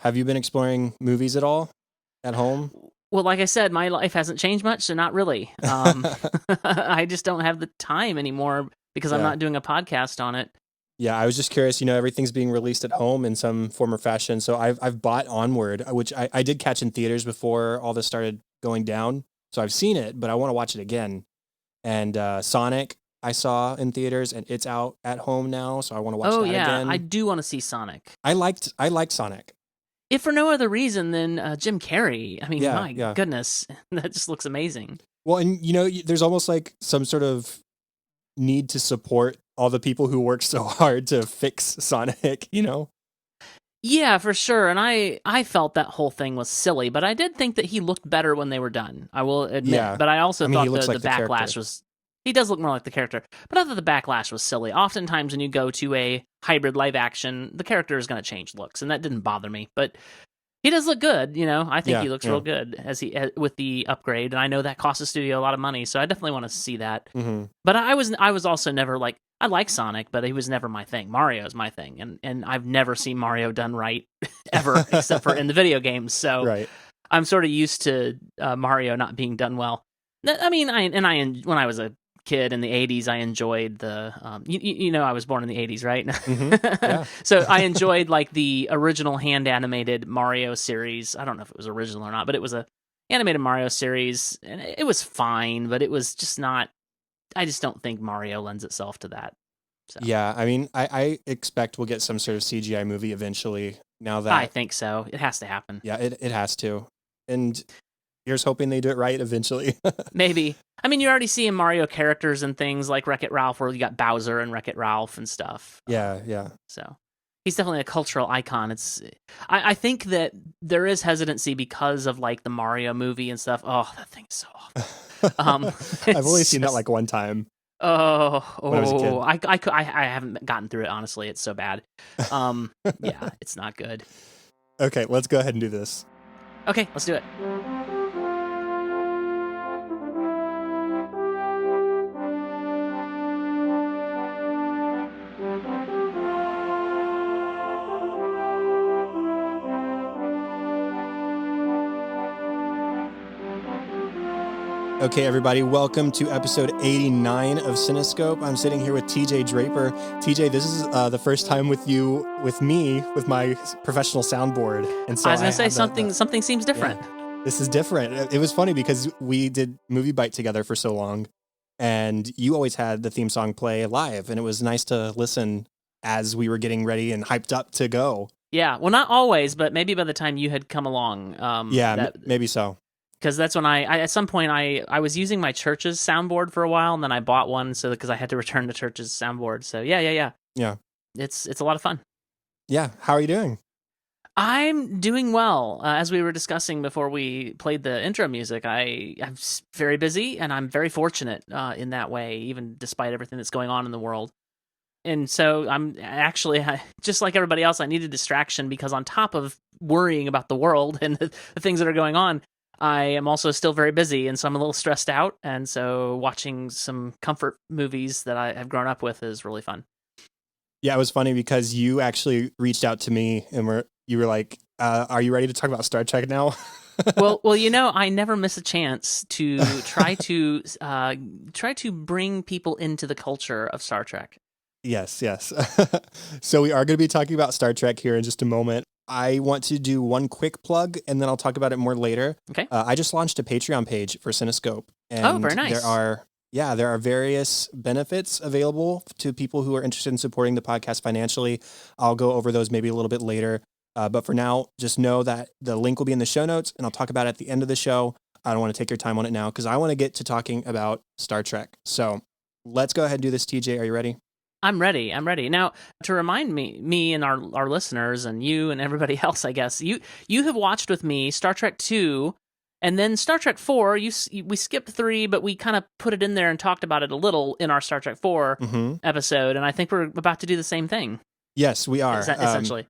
Have you been exploring movies at all at home? Well, like I said, my life hasn't changed much, so not really. I just don't have the time anymore because I'm Yeah. not doing a podcast on it. Yeah, I was just curious. Everything's being released at home in some form or fashion. So I've bought Onward, which I did catch in theaters before all this started going down. So I've seen it, but I want to watch it again. And Sonic I saw in theaters, and it's out at home now. So I want to watch that again. I do want to see Sonic. I liked Sonic. If for no other reason than Jim Carrey. I mean, Yeah. goodness, that just looks amazing. Well, and there's almost like some sort of need to support all the people who work so hard to fix Sonic, Yeah, for sure. And I felt that whole thing was silly, but I did think that he looked better when they were done. I will admit. Yeah. But I also he thought looks the like the backlash character. was... He does look more like the character, but I thought the backlash was silly. Oftentimes when you go to a hybrid live action, the character is going to change looks, and that didn't bother me. But he does look good, I think he looks real good with the upgrade, and I know that cost the studio a lot of money, so I definitely want to see that. Mm-hmm. But I was also never like... I like Sonic, but he was never my thing. Mario is my thing, and I've never seen Mario done right ever, except for in the video games. So Right. I'm sort of used to Mario not being done well. I mean, when I was a kid in the 80s, I enjoyed the I was born in the 80s, right? Mm-hmm. Yeah. So I enjoyed like the original hand animated Mario series. I don't know if it was original or not, but it was a animated Mario series, and it was fine, but it was just not... I just don't think Mario lends itself to that. So. Yeah, I mean, I expect we'll get some sort of CGI movie eventually. Now that I think so, it has to happen. Yeah, it has to, and here's hoping they do it right eventually. Maybe. I mean, you're already seeing Mario characters and things like Wreck-It Ralph, where you got Bowser and Wreck-It Ralph and stuff. Yeah. So he's definitely a cultural icon. I think that there is hesitancy because of like the Mario movie and stuff. Oh, that thing is so awful. I've only seen that like one time. When I was a kid. I haven't gotten through it, honestly. It's so bad. Yeah, it's not good. Okay, let's go ahead and do this. Okay, let's do it. Okay, everybody, welcome to episode 89 of Cinescope. I'm sitting here with TJ Draper. TJ, this is the first time with me, with my professional soundboard. And so I was going to say something seems different. Yeah, this is different. It was funny because we did Movie Bite together for so long, and you always had the theme song play live, and it was nice to listen as we were getting ready and hyped up to go. Yeah, well, not always, but maybe by the time you had come along. Maybe so. Because that's when I at some point I was using my church's soundboard for a while, and then I bought one because I had to return the church's soundboard. So yeah. It's a lot of fun. Yeah, how are you doing? I'm doing well. As we were discussing before we played the intro music, I'm very busy, and I'm very fortunate in that way, even despite everything that's going on in the world. And so I'm actually, just like everybody else, I need a distraction because on top of worrying about the world and the things that are going on, I am also still very busy, and so I'm a little stressed out, and so watching some comfort movies that I have grown up with is really fun. Yeah, it was funny because you actually reached out to me, and you were like, are you ready to talk about Star Trek now? well, I never miss a chance to try to bring people into the culture of Star Trek. Yes. So we are going to be talking about Star Trek here in just a moment. I want to do one quick plug, and then I'll talk about it more later. Okay. I just launched a Patreon page for Cinescope. And very nice. There are various benefits available to people who are interested in supporting the podcast financially. I'll go over those maybe a little bit later. But for now, just know that the link will be in the show notes, and I'll talk about it at the end of the show. I don't want to take your time on it now because I want to get to talking about Star Trek. So let's go ahead and do this. TJ, are you ready? I'm ready. Now, to remind me and our listeners and you and everybody else, I guess, you have watched with me Star Trek 2 and then Star Trek 4. We skipped 3, but we kind of put it in there and talked about it a little in our Star Trek 4 episode, and I think we're about to do the same thing. Yes, we are. Essentially.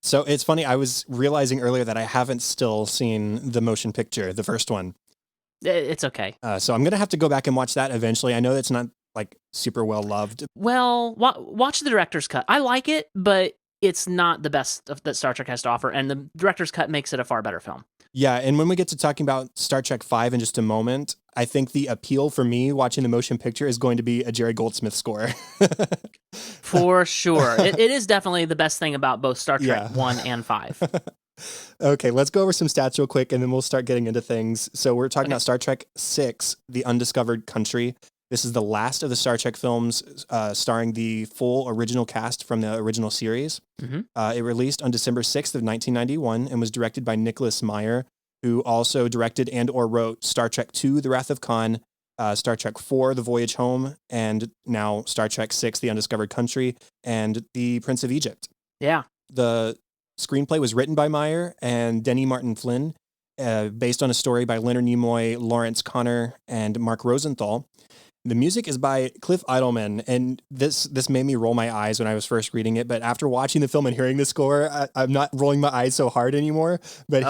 So it's funny, I was realizing earlier that I haven't still seen the motion picture, the first one. It's okay. So I'm going to have to go back and watch that eventually. I know that's not like super well loved. Well, watch the director's cut. I like it, but it's not the best that Star Trek has to offer, and the director's cut makes it a far better film. Yeah, and when we get to talking about Star Trek V in just a moment, I think the appeal for me watching the motion picture is going to be a Jerry Goldsmith score. For sure. It is definitely the best thing about both Star Trek 1 and 5. Okay, let's go over some stats real quick, and then we'll start getting into things. So we're talking about Star Trek VI, The Undiscovered Country. This is the last of the Star Trek films starring the full original cast from the original series. Mm-hmm. It released on December 6th of 1991 and was directed by Nicholas Meyer, who also directed and or wrote Star Trek II, The Wrath of Khan, Star Trek IV, The Voyage Home, and now Star Trek VI, The Undiscovered Country, and The Prince of Egypt. Yeah. The screenplay was written by Meyer and Denny Martin Flynn, based on a story by Leonard Nimoy, Lawrence Connor, and Mark Rosenthal. The music is by Cliff Idleman, and this made me roll my eyes when I was first reading it, but after watching the film and hearing the score, I'm not rolling my eyes so hard anymore. But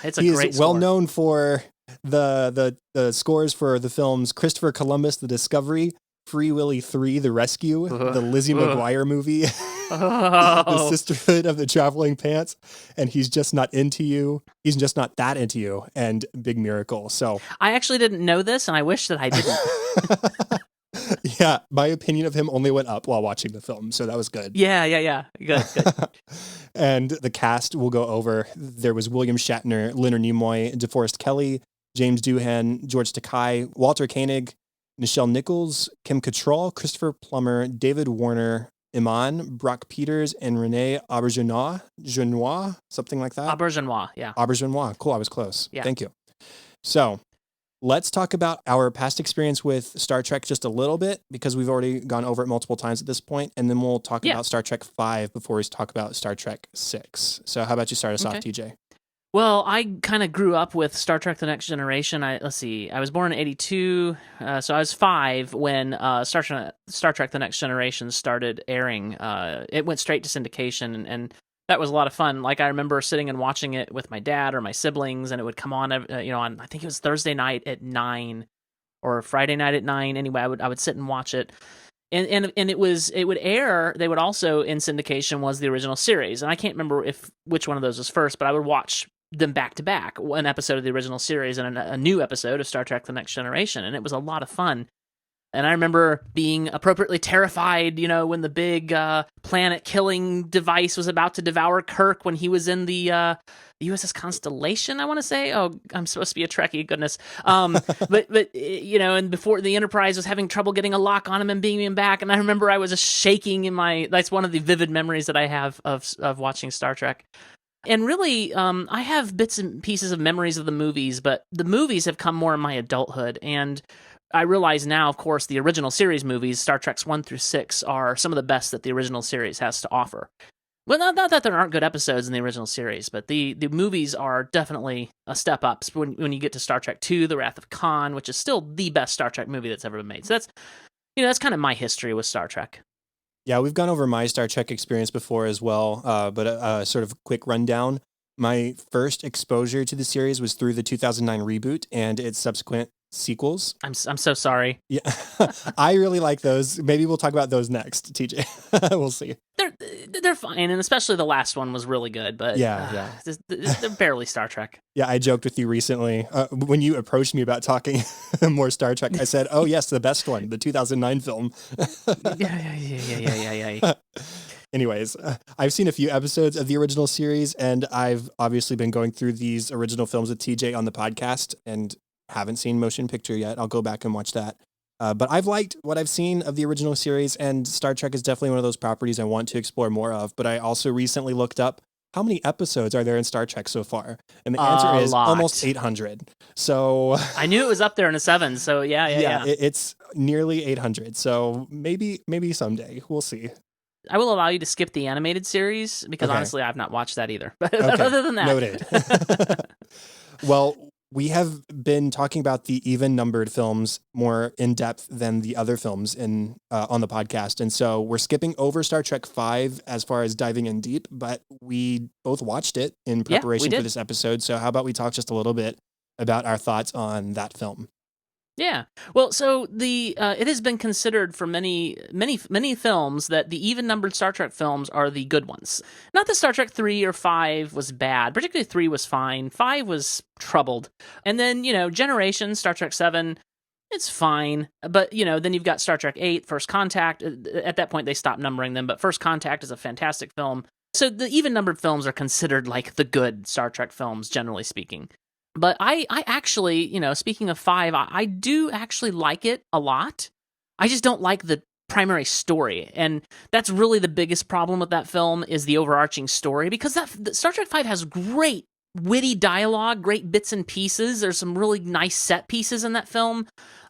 it's a great is well score. known for the scores for the films Christopher Columbus, The Discovery, Free Willy 3, The Rescue, the Lizzie McGuire movie, The Sisterhood of the Traveling Pants, and He's Just Not Into You. He's Just Not That Into You, and Big Miracle. So I actually didn't know this, and I wish that I didn't. Yeah, my opinion of him only went up while watching the film, so that was good. Yeah. Good. And the cast we'll go over. There was William Shatner, Leonard Nimoy, DeForest Kelley, James Doohan, George Takei, Walter Koenig, Nichelle Nichols, Kim Cattrall, Christopher Plummer, David Warner, Iman, Brock Peters, and Renee Auberjonois, something like that. Auberjonois, yeah. Auberjonois. Cool, I was close. Yeah. Thank you. So let's talk about our past experience with Star Trek just a little bit, because we've already gone over it multiple times at this point, and then we'll talk about Star Trek V before we talk about Star Trek VI. So how about you start us off, TJ? Well, I kind of grew up with Star Trek: The Next Generation. I was born in '82, so I was 5 when Star Trek: The Next Generation started airing. It went straight to syndication, and that was a lot of fun. Like, I remember sitting and watching it with my dad or my siblings, and it would come on, on, I think it was Thursday night at 9 or Friday night at 9. Anyway, I would sit and watch it. And it would air. They would also, in syndication, was the original series, and I can't remember which one of those was first, but I would watch them back to back, one episode of the original series and a new episode of Star Trek: The Next Generation, and it was a lot of fun. And I remember being appropriately terrified, when the big planet-killing device was about to devour Kirk when he was in the USS Constellation, I want to say. Oh, I'm supposed to be a Trekkie, goodness. But and before the Enterprise was having trouble getting a lock on him and beaming him back, and I remember I was just shaking that's one of the vivid memories that I have of watching Star Trek. And really, I have bits and pieces of memories of the movies, but the movies have come more in my adulthood. And I realize now, of course, the original series movies, Star Treks 1 through 6, are some of the best that the original series has to offer. Well, not that there aren't good episodes in the original series, but the movies are definitely a step up when you get to Star Trek II, The Wrath of Khan, which is still the best Star Trek movie that's ever been made. So that's kind of my history with Star Trek. Yeah, we've gone over my Star Trek experience before as well, but a sort of quick rundown. My first exposure to the series was through the 2009 reboot and its subsequent sequels. I'm so sorry. Yeah, I really like those. Maybe we'll talk about those next, TJ. We'll see. They're fine, and especially the last one was really good. But they're barely Star Trek. Yeah, I joked with you recently when you approached me about talking more Star Trek. I said, "Oh yes, the best one, the 2009 film." Yeah. Anyways, I've seen a few episodes of the original series, and I've obviously been going through these original films with TJ on the podcast, and haven't seen Motion Picture yet. I'll go back and watch that. But I've liked what I've seen of the original series, and Star Trek is definitely one of those properties I want to explore more of. But I also recently looked up how many episodes are there in Star Trek so far? And the answer is almost 800. So I knew it was up there in the 7s. So yeah. It's nearly 800. So maybe someday we'll see. I will allow you to skip the animated series because honestly, I've not watched that either. But other than that, noted. Well, we have been talking about the even-numbered films more in depth than the other films on the podcast, and so we're skipping over Star Trek V as far as diving in deep. But we both watched it in preparation for this episode. So how about we talk just a little bit about our thoughts on that film? Yeah. Well, so it has been considered for many films that the even-numbered Star Trek films are the good ones. Not that Star Trek 3 or 5 was bad. Particularly 3 was fine. 5 was troubled. And then, Generations, Star Trek 7, it's fine. But, then you've got Star Trek 8, First Contact. At that point, they stopped numbering them. But First Contact is a fantastic film. So the even-numbered films are considered like the good Star Trek films, generally speaking. But I actually, speaking of 5, I do actually like it a lot. I just don't like the primary story. And that's really the biggest problem with that film is the overarching story. Because Star Trek 5 has great witty dialogue, great bits and pieces. There's some really nice set pieces in that film.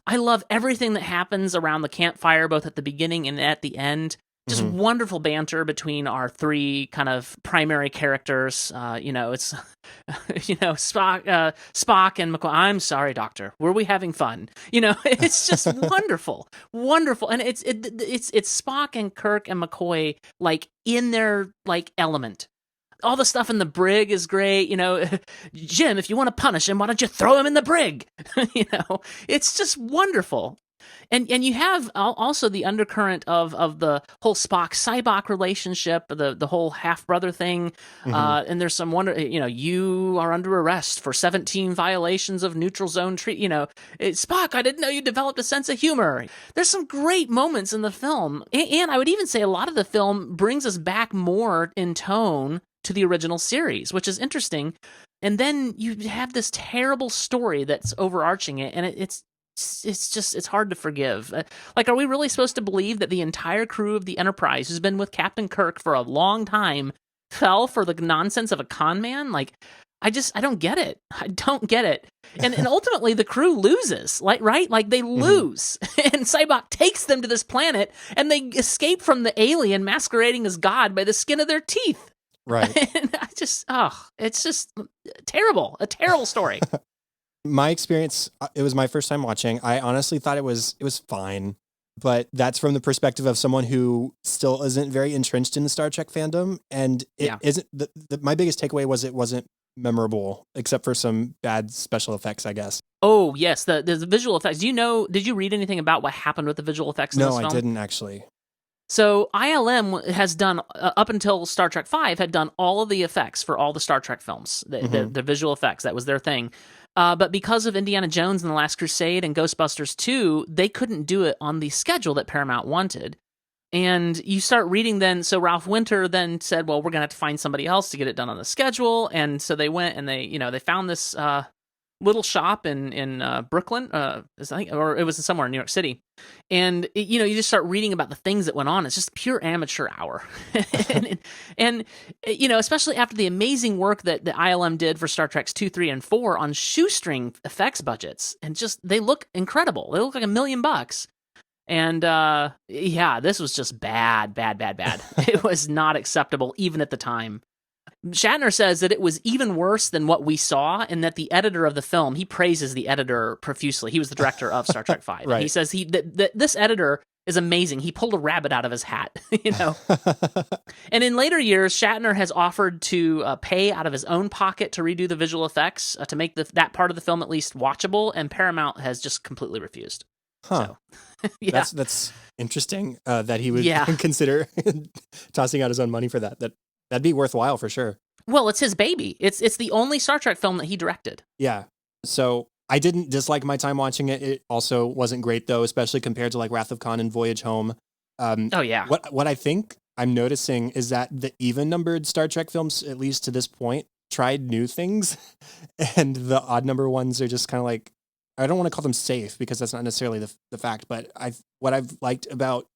I love everything that happens around the campfire, both at the beginning and at the end. Just wonderful banter between our three kind of primary characters. It's Spock and McCoy. I'm sorry, Doctor. Were we having fun? It's just wonderful, wonderful, and it's Spock and Kirk and McCoy like in their like element. All the stuff in the brig is great. Jim, if you want to punish him, why don't you throw him in the brig? It's just wonderful. And you have also the undercurrent of the whole Spock-Cybok relationship, the whole half-brother thing, and there's some wonder, you are under arrest for 17 violations of neutral zone Spock, I didn't know you developed a sense of humor. There's some great moments in the film, and I would even say a lot of the film brings us back more in tone to the original series, which is interesting. And then you have this terrible story that's overarching it, and it's hard to forgive. Are we really supposed to believe that the entire crew of the Enterprise, who's been with Captain Kirk for a long time, fell for the nonsense of a con man? I don't get it. I don't get it. And ultimately the crew loses, right? They lose. And Cybok takes them to this planet and they escape from the alien masquerading as God by the skin of their teeth. Right. And it's just terrible. A terrible story. My experience, it was my first time watching. I honestly thought it was fine, but that's from the perspective of someone who still isn't very entrenched in the Star Trek fandom. And it isn't my biggest takeaway was it wasn't memorable, except for some bad special effects, I guess. Oh yes, the visual effects. Did you read anything about what happened with the visual effects in this film? No, I didn't actually. So ILM has done, up until Star Trek V, had done all of the effects for all the Star Trek films, the visual effects. That was their thing. But because of Indiana Jones and the Last Crusade and Ghostbusters 2, they couldn't do it on the schedule that Paramount wanted. And you start reading then, so Ralph Winter then said, well, we're going to have to find somebody else to get it done on the schedule. And so they went and they found this little shop in Brooklyn, or it was somewhere in New York City. And, you just start reading about the things that went on. It's just pure amateur hour. and especially after the amazing work that the ILM did for Star Treks 2, 3, and 4 on shoestring effects budgets. And just, they look incredible. They look like $1 million. And, this was just bad. It was not acceptable, even at the time. Shatner says that it was even worse than what we saw, and that the editor of the film, he praises the editor profusely. He was the director of Star Trek V. Right. He says that this editor is amazing. He pulled a rabbit out of his hat, And in later years, Shatner has offered to pay out of his own pocket to redo the visual effects, to make that part of the film at least watchable, and Paramount has just completely refused. Huh. So, yeah. That's interesting that he would consider tossing out his own money for that. That'd be worthwhile for sure. Well, it's his baby. It's the only Star Trek film that he directed. Yeah. So I didn't dislike my time watching it. It also wasn't great though, especially compared to like Wrath of Khan and Voyage Home. What I think I'm noticing is that the even-numbered Star Trek films, at least to this point, tried new things, and the odd-number ones are just kind of like, I don't want to call them safe because that's not necessarily the fact, but what I've liked about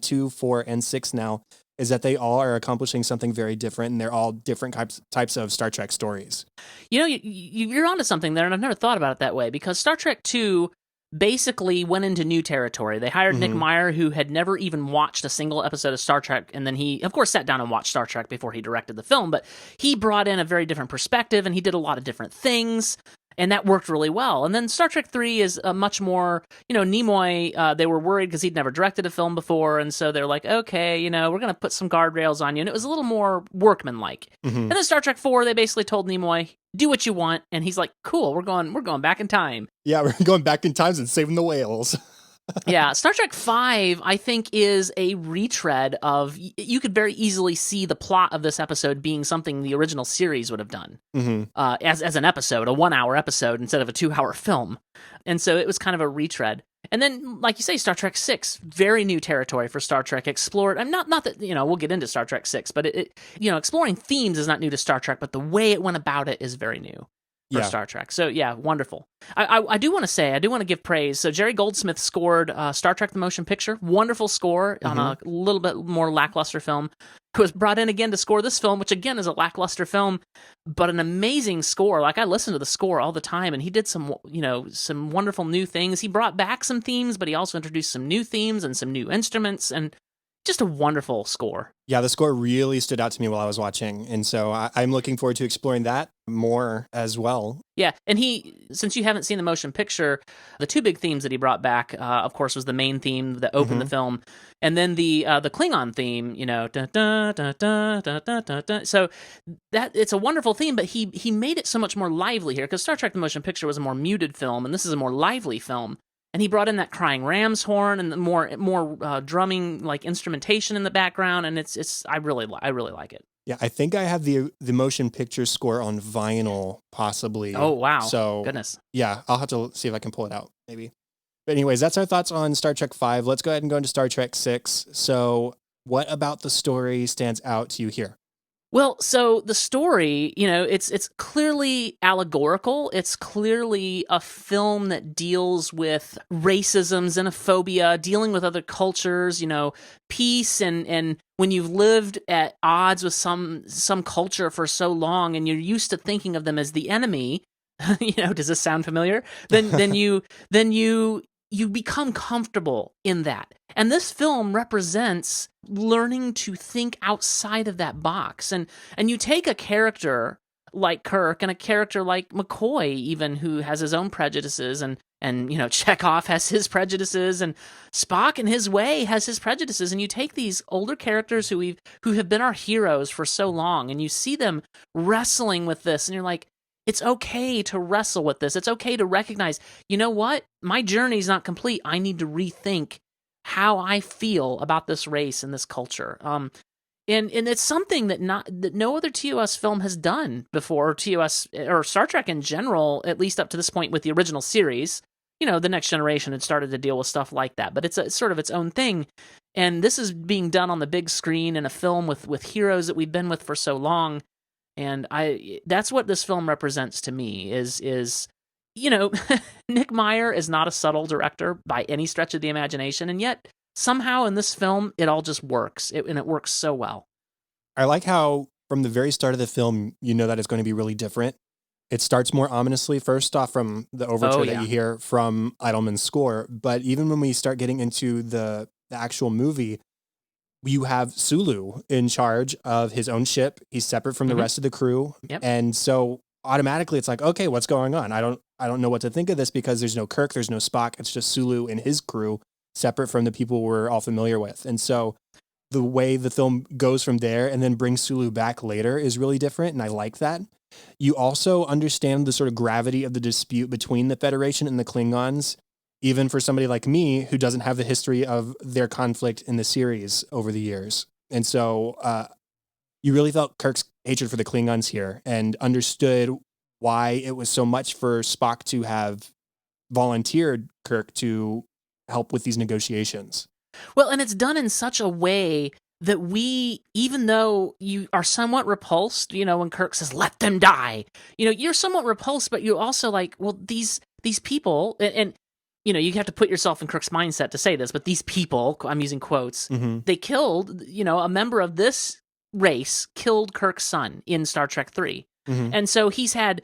2, 4, and 6 now is that they all are accomplishing something very different, and they're all different types of Star Trek stories. You're onto something there, and I've never thought about it that way, because Star Trek 2 basically went into new territory. They hired Nick Meyer, who had never even watched a single episode of Star Trek, and then he, of course, sat down and watched Star Trek before he directed the film, but he brought in a very different perspective, and he did a lot of different things. And that worked really well. And then Star Trek 3 is a much more, Nimoy, they were worried because he'd never directed a film before. And so they're like, okay, we're going to put some guardrails on you. And it was a little more workmanlike. And then Star Trek 4, they basically told Nimoy, do what you want. And he's like, cool, we're going back in time. Yeah, we're going back in time and saving the whales. Yeah, Star Trek 5, I think, is a retread of, you could very easily see the plot of this episode being something the original series would have done as an episode, a 1-hour episode instead of a 2-hour film. And so it was kind of a retread. And then, like you say, Star Trek 6, very new territory for Star Trek, explored. I'm not that, we'll get into Star Trek 6, but exploring themes is not new to Star Trek, but the way it went about it is very new for Star Trek. So yeah, wonderful. I do want to give praise. So Jerry Goldsmith scored Star Trek the Motion Picture, wonderful score on a little bit more lackluster film, who was brought in again to score this film, which again is a lackluster film, but an amazing score. Like, I listen to the score all the time, and he did some wonderful new things. He brought back some themes, but he also introduced some new themes and some new instruments, and just a wonderful score. Yeah, the score really stood out to me while I was watching. And so I'm looking forward to exploring that more as well. Yeah, and since you haven't seen the motion picture, the two big themes that he brought back, of course, was the main theme that opened the film, and then the Klingon theme, da, da, da, da, da, da, da, da. So that it's a wonderful theme, but he made it so much more lively here, because Star Trek the Motion Picture was a more muted film, and this is a more lively film. And he brought in that crying ram's horn and the more drumming, like, instrumentation in the background, and I really like it. Yeah, I think I have the motion picture score on vinyl, possibly. Oh, wow. So, goodness. Yeah, I'll have to see if I can pull it out, maybe. But anyways, that's our thoughts on Star Trek 5. Let's go ahead and go into Star Trek 6. So what about the story stands out to you here? Well, so the story, it's clearly allegorical. It's clearly a film that deals with racism, xenophobia, dealing with other cultures, peace, and when you've lived at odds with some culture for so long and you're used to thinking of them as the enemy, does this sound familiar? Then you become comfortable in that. And this film represents learning to think outside of that box. And you take a character like Kirk and a character like McCoy, even, who has his own prejudices, and Chekhov has his prejudices, and Spock in his way has his prejudices. And you take these older characters who have been our heroes for so long, and you see them wrestling with this, and you're like, it's okay to wrestle with this. It's okay to recognize, you know what? My journey's not complete. I need to rethink how I feel about this race and this culture. And it's something that no other TOS film has done before. TOS or Star Trek in general, at least up to this point with the original series. The Next Generation had started to deal with stuff like that, but it's sort of its own thing. And this is being done on the big screen in a film with heroes that we've been with for so long. And that's what this film represents to me is Nick Meyer is not a subtle director by any stretch of the imagination, and yet somehow in this film it all just works, and it works so well. I like how from the very start of the film that it's going to be really different. It starts more ominously, first off, from the overture that you hear from Idleman's score, but even when we start getting into the actual movie, you have Sulu in charge of his own ship. He's separate from the rest of the crew. Yep. And so automatically it's like, okay, what's going on? I don't know what to think of this, because there's no Kirk, there's no Spock. It's just Sulu and his crew, separate from the people we're all familiar with. And so the way the film goes from there and then brings Sulu back later is really different. And I like that. You also understand the sort of gravity of the dispute between the Federation and the Klingons, even for somebody like me who doesn't have the history of their conflict in the series over the years. And so you really felt Kirk's hatred for the Klingons here and understood why it was so much for Spock to have volunteered Kirk to help with these negotiations. Well, and it's done in such a way that we, even though you are somewhat repulsed, when Kirk says, let them die, you're somewhat repulsed, but you're also like, well, these people, and you have to put yourself in Kirk's mindset to say this, but these people, I'm using quotes, they killed, a member of this race killed Kirk's son in Star Trek 3. And so he's had,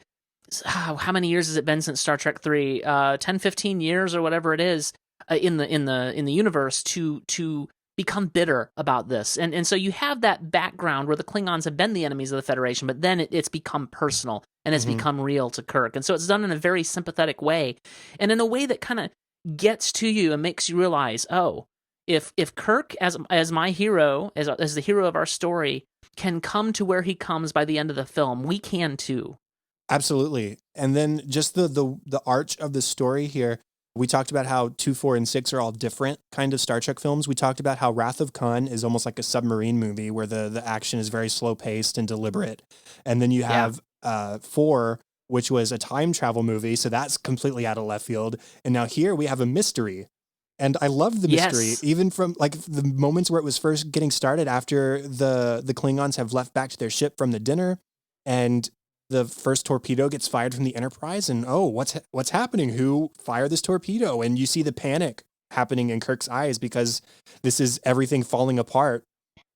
how many years has it been since Star Trek 3? 10, 15 years or whatever it is in the universe to become bitter about this. And so you have that background where the Klingons have been the enemies of the Federation, but then it's become personal and it's become real to Kirk. And so it's done in a very sympathetic way, and in a way that kind of gets to you and makes you realize, oh, if Kirk, as my hero, as the hero of our story, can come to where he comes by the end of the film, we can too. Absolutely. And then just the arch of the story here. We talked about how 2, 4, and 6 are all different kind of Star Trek films. We talked about how Wrath of Khan is almost like a submarine movie where the action is very slow paced and deliberate. And then you have 4, which was a time travel movie. So that's completely out of left field. And now here we have a mystery. And I love the mystery, even from like the moments where it was first getting started after the Klingons have left back to their ship from the dinner, and the first torpedo gets fired from the Enterprise, and what's happening? Who fired this torpedo? And you see the panic happening in Kirk's eyes because this is everything falling apart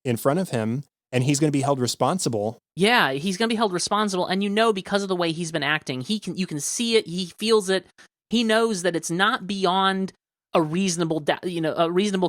in front of him, and he's going to be held responsible. Yeah, he's going to be held responsible, and because of the way he's been acting, you can see it, he feels it, he knows that it's not beyond a reasonable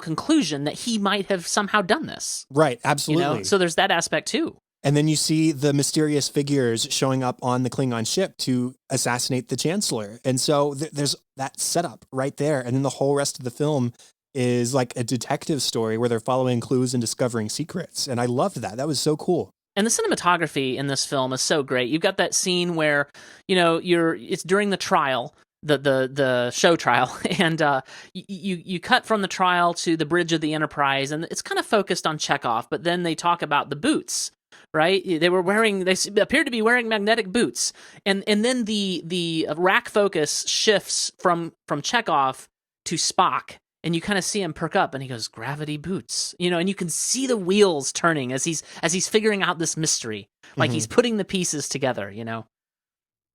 conclusion that he might have somehow done this. Right, absolutely. So there's that aspect too. And then you see the mysterious figures showing up on the Klingon ship to assassinate the Chancellor. And so there's that setup right there. And then the whole rest of the film is like a detective story where they're following clues and discovering secrets. And I loved that. That was so cool. And the cinematography in this film is so great. You've got that scene where, it's during the trial, the show trial, and you cut from the trial to the bridge of the Enterprise, and it's kind of focused on Chekhov, but then they talk about the boots. Right? They appeared to be wearing magnetic boots. And then the rack focus shifts from Chekhov to Spock, and you kind of see him perk up, and he goes, "Gravity boots." And you can see the wheels turning as he's figuring out this mystery. Like he's putting the pieces together,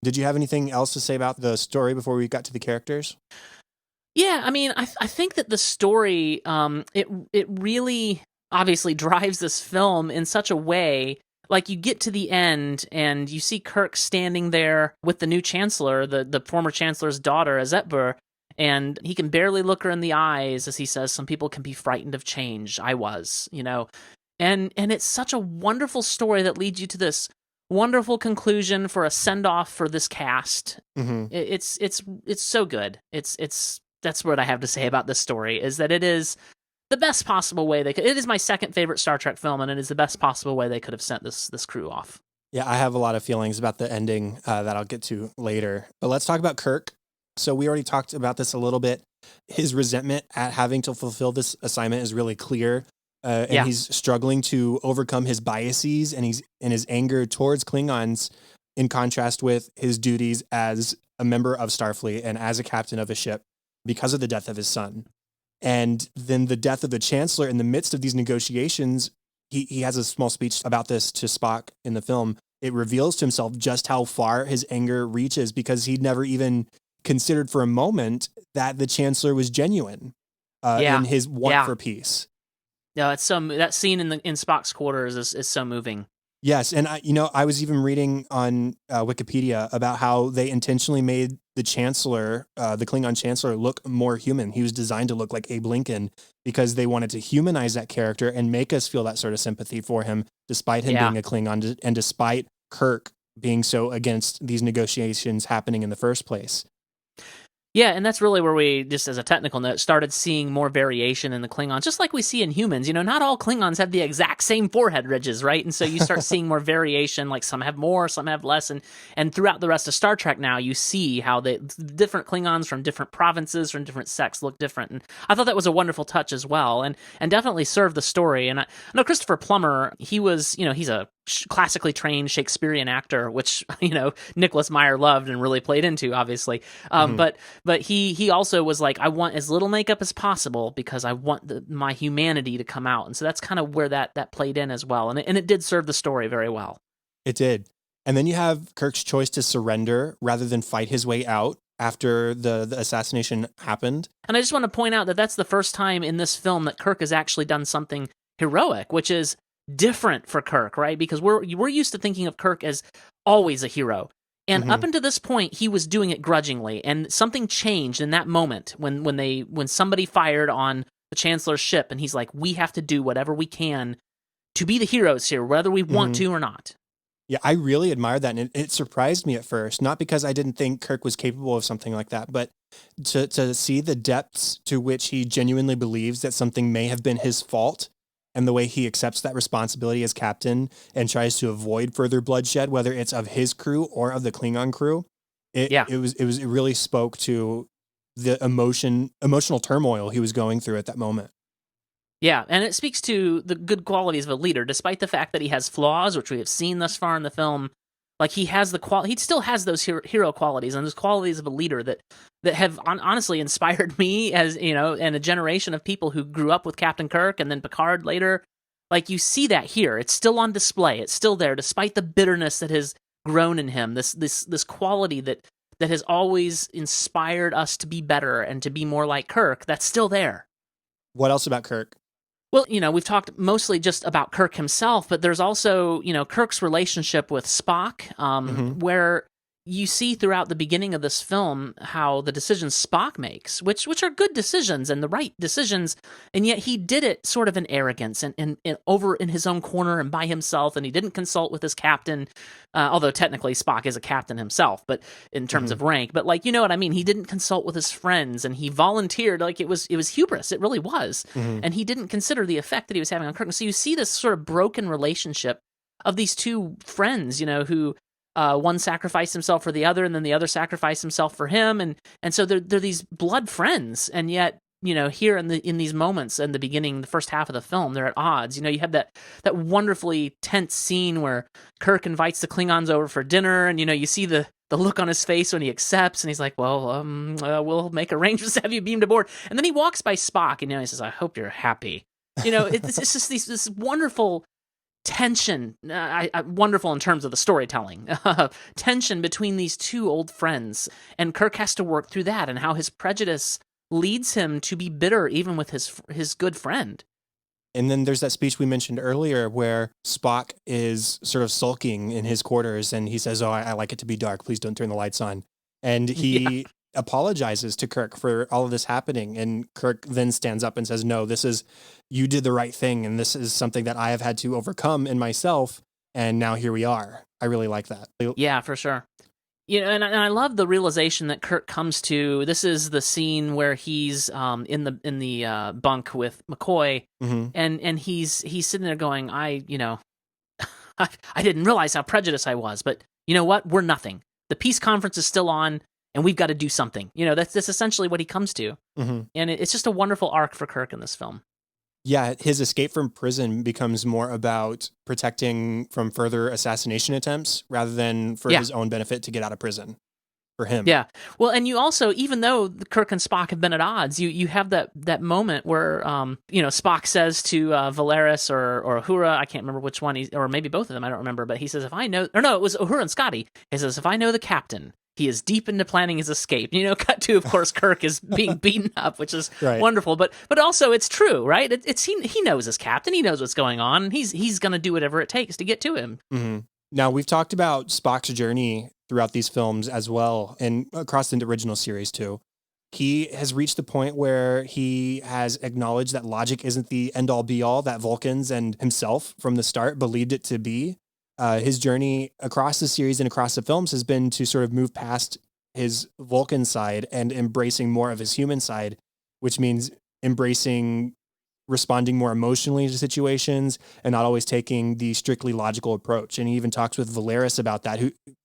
Did you have anything else to say about the story before we got to the characters? Yeah, I mean, I think that the story, it really obviously drives this film in such a way, like you get to the end and you see Kirk standing there with the new Chancellor, the former Chancellor's daughter, Azetbur, and he can barely look her in the eyes as he says, "Some people can be frightened of change. I was," and it's such a wonderful story that leads you to this wonderful conclusion for a send-off for this cast. It's so good. That's what I have to say about this story, is that it is the best possible way they could. It is my second favorite Star Trek film, and it is the best possible way they could have sent this crew off. Yeah, I have a lot of feelings about the ending that I'll get to later. But let's talk about Kirk. So we already talked about this a little bit. His resentment at having to fulfill this assignment is really clear. And he's struggling to overcome his biases and his anger towards Klingons, in contrast with his duties as a member of Starfleet and as a captain of a ship because of the death of his son. And then the death of the Chancellor in the midst of these negotiations, he has a small speech about this to Spock in the film. It reveals to himself just how far his anger reaches, because he'd never even considered for a moment that the Chancellor was genuine in his want for peace. No, it's so that scene in Spock's quarters is so moving. Yes, and I was even reading on Wikipedia about how they intentionally made the Chancellor, the Klingon Chancellor, look more human. He was designed to look like Abe Lincoln because they wanted to humanize that character and make us feel that sort of sympathy for him, despite him being a Klingon and despite Kirk being so against these negotiations happening in the first place. Yeah, and that's really where we, just as a technical note, started seeing more variation in the Klingons, just like we see in humans. Not all Klingons have the exact same forehead ridges, right? And so you start seeing more variation, like some have more, some have less, and throughout the rest of Star Trek now, you see how the different Klingons from different provinces, from different sects look different. And I thought that was a wonderful touch as well, and definitely served the story. And I know Christopher Plummer, he was, he's a classically trained Shakespearean actor, which Nicholas Meyer loved and really played into, obviously. But he also was like, I want as little makeup as possible because I want my humanity to come out, and so that's kind of where that played in as well, and it did serve the story very well. It did. And then you have Kirk's choice to surrender rather than fight his way out after the assassination happened. And I just want to point out that that's the first time in this film that Kirk has actually done something heroic, which is different for Kirk, right? Because we're used to thinking of Kirk as always a hero. And up until this point, he was doing it grudgingly, and something changed in that moment when somebody fired on the Chancellor's ship, and he's like, we have to do whatever we can to be the heroes here, whether we want to or not. Yeah, I really admired that, and it surprised me at first, not because I didn't think Kirk was capable of something like that, but to see the depths to which he genuinely believes that something may have been his fault, and the way he accepts that responsibility as captain and tries to avoid further bloodshed, whether it's of his crew or of the Klingon crew. It really spoke to the emotional turmoil he was going through at that moment. Yeah, and it speaks to the good qualities of a leader, despite the fact that he has flaws, which we have seen thus far in the film. Like, he still has those hero qualities and those qualities of a leader that have honestly inspired me, as you know, and a generation of people who grew up with Captain Kirk and then Picard later. Like, you see that here. It's still on display. It's still there, despite the bitterness that has grown in him. This quality that has always inspired us to be better and to be more like Kirk. That's still there. What else about Kirk? Well, you know, we've talked mostly just about Kirk himself, but there's also, you know, Kirk's relationship with Spock, where you see throughout the beginning of this film how the decisions Spock makes, which are good decisions and the right decisions, and yet he did it sort of in arrogance and over in his own corner and by himself, and he didn't consult with his captain, although technically Spock is a captain himself, but in terms of rank, but like, you know what I mean? He didn't consult with his friends, and he volunteered, like it was hubris, it really was, and he didn't consider the effect that he was having on Kirk. And so you see this sort of broken relationship of these two friends, you know, who one sacrificed himself for the other, and then the other sacrificed himself for him, and so they're these blood friends, and yet, you know, here in these moments in the beginning, the first half of the film, they're at odds. You know, you have that wonderfully tense scene where Kirk invites the Klingons over for dinner, and you know, you see the look on his face when he accepts, and he's like, "Well, we'll make arrangements to have you beamed aboard." And then he walks by Spock, and you know, he says, "I hope you're happy." You know, it's just this wonderful tension, wonderful in terms of the storytelling, tension between these two old friends, and Kirk has to work through that and how his prejudice leads him to be bitter even with his good friend. And then there's that speech we mentioned earlier where Spock is sort of sulking in his quarters, and he says, "Oh, I like it to be dark. Please don't turn the lights on." And he apologizes to Kirk for all of this happening. And Kirk then stands up and says, "No, you did the right thing. And this is something that I have had to overcome in myself. And now here we are." I really like that. Yeah, for sure. You know, and I love the realization that Kirk comes to. This is the scene where he's in the bunk with McCoy, and he's sitting there going, I didn't realize how prejudiced I was, but you know what? We're nothing. The peace conference is still on, and we've got to do something. You know, that's essentially what he comes to, and it's just a wonderful arc for Kirk in this film. Yeah, his escape from prison becomes more about protecting from further assassination attempts rather than for his own benefit to get out of prison for him. Yeah. Well, and you also, even though Kirk and Spock have been at odds, you have that moment where, Spock says to Valeris or Uhura, I can't remember which one, or maybe both of them, I don't remember, but he says, it was Uhura and Scotty. He says, "If I know the captain, he is deep into planning his escape." You know, cut to, of course, Kirk is being beaten up, which is wonderful. But also, it's true, right? He knows his captain. He knows what's going on. He's going to do whatever it takes to get to him. Mm-hmm. Now, we've talked about Spock's journey throughout these films as well, and across the original series too. He has reached the point where he has acknowledged that logic isn't the end-all be-all that Vulcans and himself from the start believed it to be. His journey across the series and across the films has been to sort of move past his Vulcan side and embracing more of his human side, which means responding more emotionally to situations and not always taking the strictly logical approach. And he even talks with Valeris about that.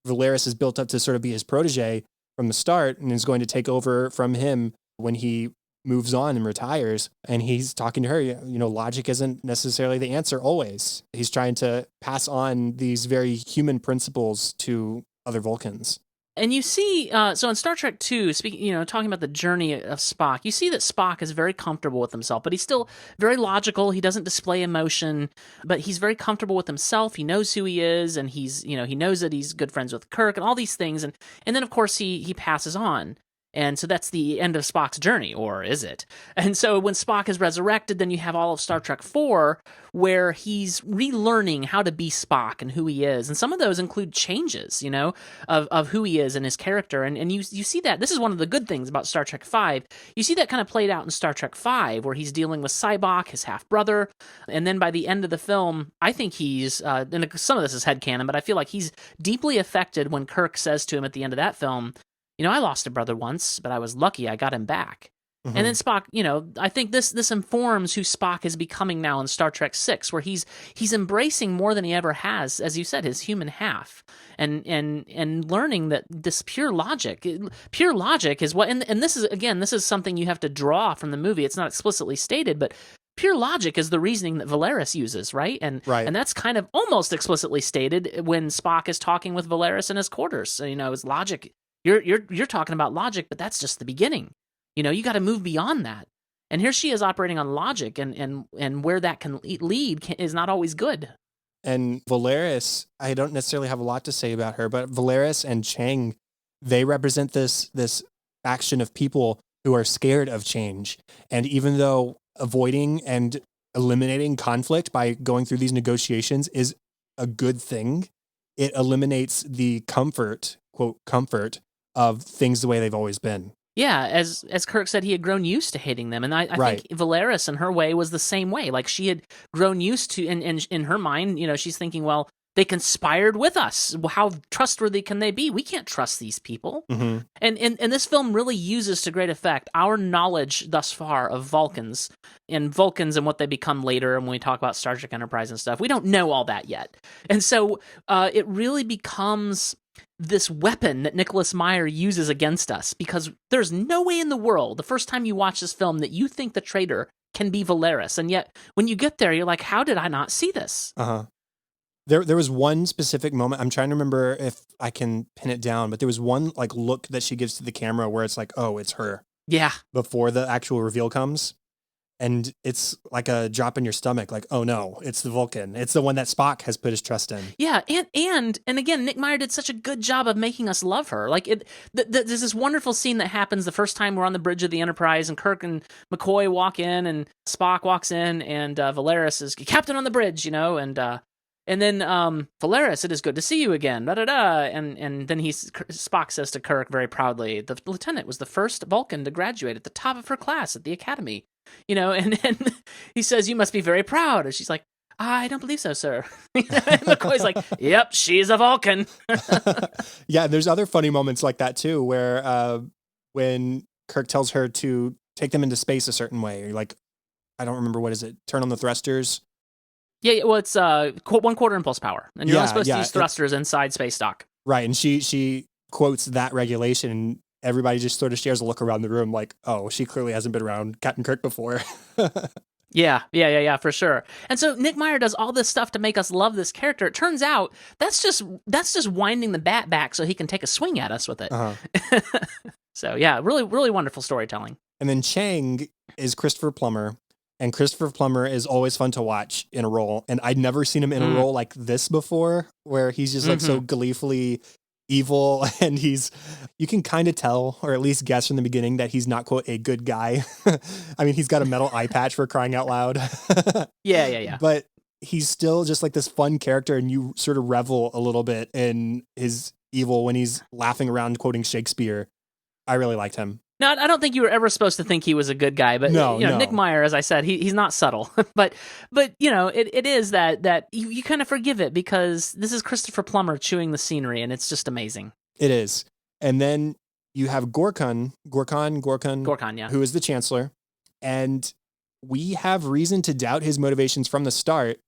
Valeris is built up to sort of be his protege from the start and is going to take over from him when he moves on and retires. And he's talking to her, logic isn't necessarily the answer always. He's trying to pass on these very human principles to other Vulcans. And you see, so in Star Trek II, talking about the journey of Spock, you see that Spock is very comfortable with himself, but he's still very logical. He doesn't display emotion, but he's very comfortable with himself. He knows who he is, and he knows that he's good friends with Kirk and all these things. And then, of course, he passes on. And so that's the end of Spock's journey, or is it? And so when Spock is resurrected, then you have all of Star Trek 4, where he's relearning how to be Spock and who he is. And some of those include changes, of who he is and his character. And you see that. This is one of the good things about Star Trek 5. You see that kind of played out in Star Trek 5, where he's dealing with Sybok, his half-brother. And then by the end of the film, I think he's, and some of this is headcanon, but I feel like he's deeply affected when Kirk says to him at the end of that film, I lost a brother once, but I was lucky I got him back. Mm-hmm. And then Spock, I think this informs who Spock is becoming now in Star Trek 6, where he's embracing more than he ever has, as you said, his human half, and learning that this pure logic is what, and this is something you have to draw from the movie. It's not explicitly stated, but pure logic is the reasoning that Valeris uses, right? And that's kind of almost explicitly stated when Spock is talking with Valeris in his quarters. So, it's logic. You're talking about logic, but that's just the beginning. You got to move beyond that. And here she is operating on logic, and where that can lead is not always good. And Valeris, I don't necessarily have a lot to say about her, but Valeris and Chang, they represent this faction of people who are scared of change. And even though avoiding and eliminating conflict by going through these negotiations is a good thing, it eliminates the comfort, quote, comfort of things the way they've always been. Yeah, as Kirk said, he had grown used to hating them. And I think Valeris, in her way, was the same way. Like, she had grown used to, and in her mind, she's thinking, well, they conspired with us. How trustworthy can they be? We can't trust these people. Mm-hmm. And this film really uses to great effect our knowledge thus far of Vulcans and what they become later. And when we talk about Star Trek Enterprise and stuff, we don't know all that yet. And so it really becomes this weapon that Nicholas Meyer uses against us, because there's no way in the world, the first time you watch this film, that you think the traitor can be Valeris. And yet, when you get there, you're like, how did I not see this? Uh-huh. There was one specific moment, I'm trying to remember if I can pin it down, but there was one look that she gives to the camera where it's like, oh, it's her. Yeah. Before the actual reveal comes. And it's like a drop in your stomach, like, oh no, it's the Vulcan. It's the one that Spock has put his trust in. Yeah, and again, Nick Meyer did such a good job of making us love her. Like, there's this wonderful scene that happens the first time we're on the bridge of the Enterprise, and Kirk and McCoy walk in, and Spock walks in, and Valeris is captain on the bridge, and then Valeris, it is good to see you again, da-da-da, and then Spock says to Kirk very proudly, the lieutenant was the first Vulcan to graduate at the top of her class at the Academy. And he says, you must be very proud. And she's like, I don't believe so, sir. And McCoy's like, yep, she's a Vulcan. Yeah, there's other funny moments like that, too, where when Kirk tells her to take them into space a certain way, like, I don't remember, what is it? Turn on the thrusters? Yeah, well, it's 1/4 impulse power. And you're only supposed to use thrusters inside space dock. Right, and she quotes that regulation, and everybody just sort of shares a look around the room like, oh, she clearly hasn't been around Captain Kirk before. Yeah, for sure. And so Nick Meyer does all this stuff to make us love this character. It turns out that's just winding the bat back so he can take a swing at us with it. Uh-huh. So yeah, really, really wonderful storytelling. And then Chang is Christopher Plummer, and Christopher Plummer is always fun to watch in a role. And I'd never seen him in a role like this before, where he's just like so gleefully evil, and you can kind of tell, or at least guess from the beginning, that he's not, quote, a good guy. I mean, he's got a metal eye patch, for crying out loud. Yeah. But he's still just like this fun character, and you sort of revel a little bit in his evil when he's laughing around quoting Shakespeare. I really liked him. No, I don't think you were ever supposed to think he was a good guy, but no. Nick Meyer, as I said, he's not subtle. but it is that you kind of forgive it, because this is Christopher Plummer chewing the scenery, and it's just amazing. It is. And then you have Gorkon, yeah, who is the Chancellor, and we have reason to doubt his motivations from the start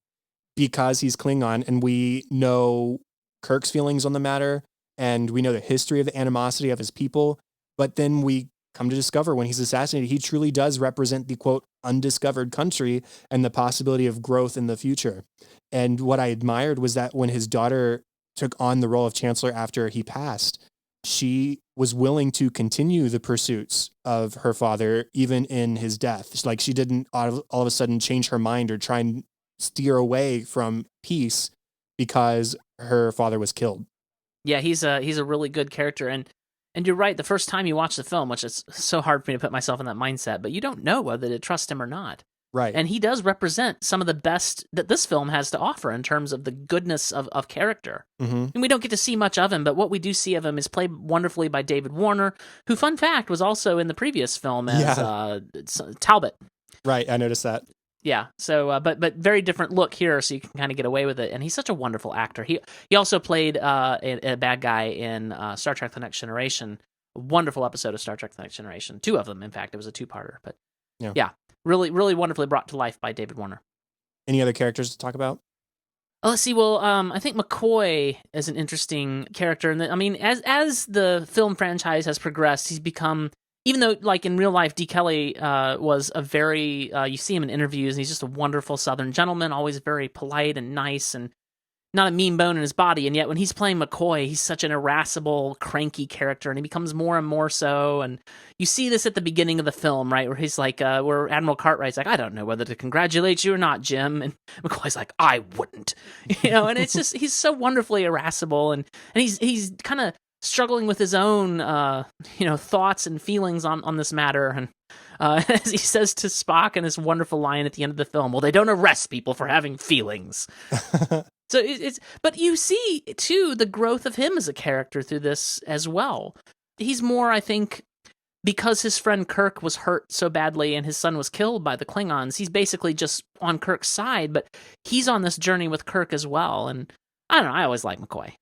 because he's Klingon, and we know Kirk's feelings on the matter, and we know the history of the animosity of his people. But then we come to discover when he's assassinated, he truly does represent the, quote, undiscovered country and the possibility of growth in the future. And what I admired was that when his daughter took on the role of Chancellor after he passed, she was willing to continue the pursuits of her father, even in his death. Like, she didn't all of a sudden change her mind or try and steer away from peace because her father was killed. Yeah, he's a really good character. And And you're right, the first time you watch the film, which is so hard for me to put myself in that mindset, but you don't know whether to trust him or not. Right. And he does represent some of the best that this film has to offer in terms of the goodness of character. Mm-hmm. And we don't get to see much of him, but what we do see of him is played wonderfully by David Warner, who, fun fact, was also in the previous film as Talbot. Right, I noticed that. Yeah, so but very different look here, so you can kind of get away with it. And he's such a wonderful actor. He also played a bad guy in Star Trek: The Next Generation. A wonderful episode of Star Trek: The Next Generation. 2 of them, in fact. It was a 2-parter. But yeah, really, really wonderfully brought to life by David Warner. Any other characters to talk about? Let's see. Well, I think McCoy is an interesting character, and I mean, as the film franchise has progressed, he's become. Even though, like, in real life, D. Kelly was a very, you see him in interviews, and he's just a wonderful Southern gentleman, always very polite and nice, and not a mean bone in his body, and yet when he's playing McCoy, he's such an irascible, cranky character, and he becomes more and more so, and you see this at the beginning of the film, right, where he's like, where Admiral Cartwright's like, I don't know whether to congratulate you or not, Jim, and McCoy's like, I wouldn't, and it's just, he's so wonderfully irascible, and he's kind of struggling with his own, thoughts and feelings on this matter. And as he says to Spock in this wonderful line at the end of the film, well, they don't arrest people for having feelings. So but you see, too, the growth of him as a character through this as well. He's more, I think, because his friend Kirk was hurt so badly and his son was killed by the Klingons, he's basically just on Kirk's side, but he's on this journey with Kirk as well. And I don't know, I always like McCoy.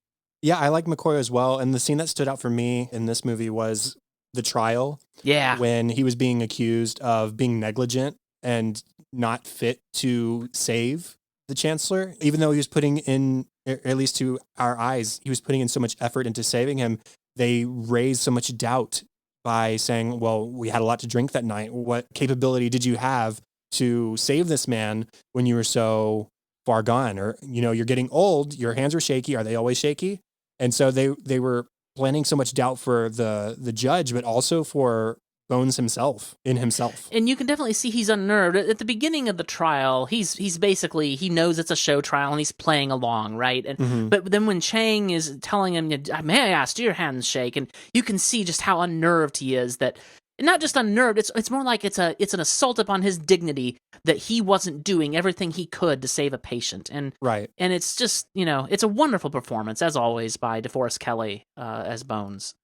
Yeah, I like McCoy as well. And the scene that stood out for me in this movie was the trial. Yeah. When he was being accused of being negligent and not fit to save the Chancellor. Even though he was putting in, at least to our eyes, he was putting in so much effort into saving him, they raised so much doubt by saying, well, we had a lot to drink that night. What capability did you have to save this man when you were so far gone? Or, you're getting old, your hands are shaky. Are they always shaky? And so they were planting so much doubt for the judge, but also for Bones himself. And you can definitely see he's unnerved. At the beginning of the trial, he's basically, he knows it's a show trial and he's playing along, right? And But then when Chang is telling him, may I ask, do your hands shake? And you can see just how unnerved he is, that not just unnerved, it's more like it's an assault upon his dignity that he wasn't doing everything he could to save a patient. And right. And it's just, it's a wonderful performance, as always, by DeForest Kelley as Bones.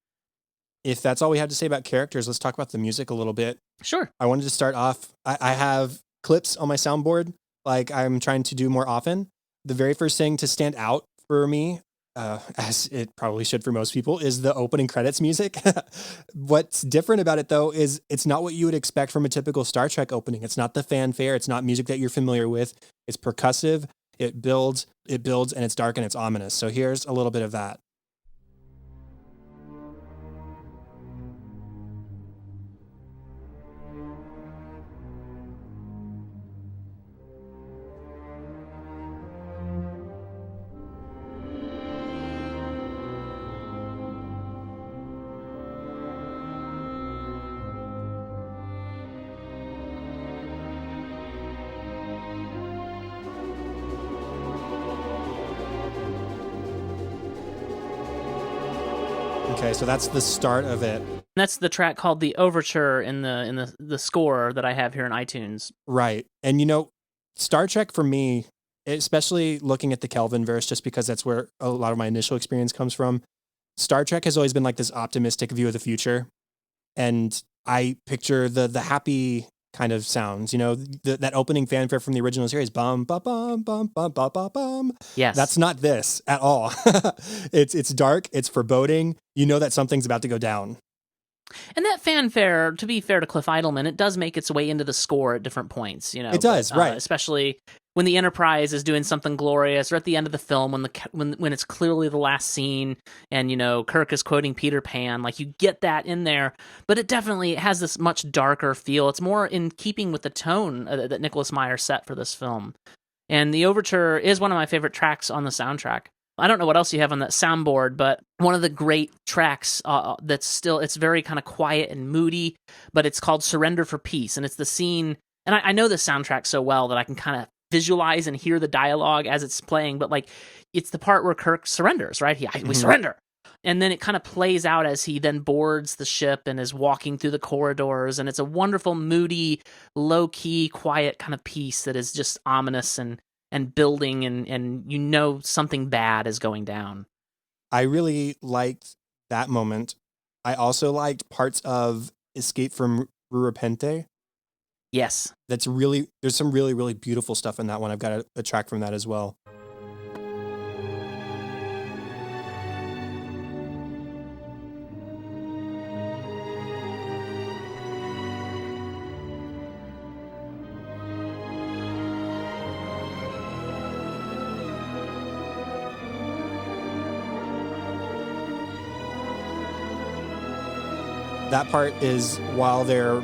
If that's all we have to say about characters, let's talk about the music a little bit. Sure. I wanted to start off, I have clips on my soundboard, like I'm trying to do more often. The very first thing to stand out for me, as it probably should for most people, is the opening credits music. What's different about it, though, is it's not what you would expect from a typical Star Trek opening. It's not the fanfare. It's not music that you're familiar with. It's percussive. It builds, and it's dark and it's ominous. So here's a little bit of that. Okay, so that's the start of it. That's the track called the Overture in the score that I have here in iTunes. Right. And Star Trek for me, especially looking at the Kelvin verse, just because that's where a lot of my initial experience comes from, Star Trek has always been like this optimistic view of the future. And I picture the happy kind of sounds, that opening fanfare from the original series, bum, bum, bum, bum, bum, bum, bum, bum. Yes. That's not this at all. It's dark, it's foreboding. You know that something's about to go down. And that fanfare, to be fair to Cliff Eidelman, it does make its way into the score at different points, It does, right. Especially when the Enterprise is doing something glorious, or at the end of the film when it's clearly the last scene, and Kirk is quoting Peter Pan, like you get that in there, but it definitely has this much darker feel. It's more in keeping with the tone that Nicholas Meyer set for this film. And the Overture is one of my favorite tracks on the soundtrack. I don't know what else you have on that soundboard, but one of the great tracks it's very kind of quiet and moody, but it's called Surrender for Peace. And it's the scene, and I know the soundtrack so well that I can kind of visualize and hear the dialogue as it's playing, but like it's the part where Kirk surrenders, right? We surrender. And then it kind of plays out as he then boards the ship and is walking through the corridors. And it's a wonderful, moody, low-key, quiet kind of piece that is just ominous and building, and something bad is going down. I really liked that moment. I also liked parts of Escape from Repente. Yes. There's some really, really beautiful stuff in that one. I've got a track from that as well. That part is while they're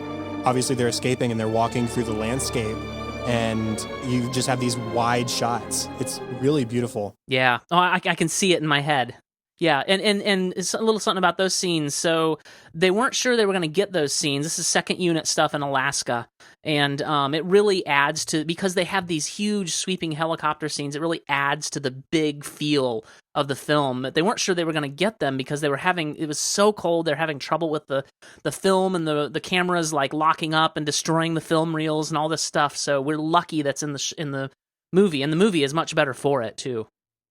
escaping and they're walking through the landscape, and you just have these wide shots. It's really beautiful. Yeah. Oh, I can see it in my head. Yeah, and it's a little something about those scenes. So they weren't sure they were going to get those scenes. This is second unit stuff in Alaska, and it really adds to, because they have these huge sweeping helicopter scenes, it really adds to the big feel of the film. They weren't sure they were going to get them because it was so cold. They're having trouble with the film, and the cameras like locking up and destroying the film reels and all this stuff. So we're lucky that's in the movie, and the movie is much better for it too.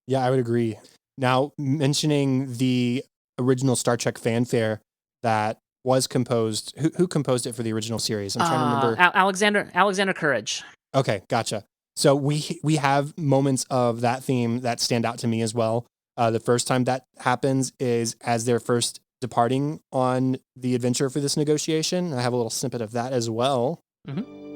Yeah, I would agree. Now, mentioning the original Star Trek fanfare that was composed, who composed it for the original series? I'm trying to remember. Alexander Courage. Okay, gotcha. So we have moments of that theme that stand out to me as well. The first time that happens is as they're first departing on the adventure for this negotiation. I have a little snippet of that as well. Mm-hmm.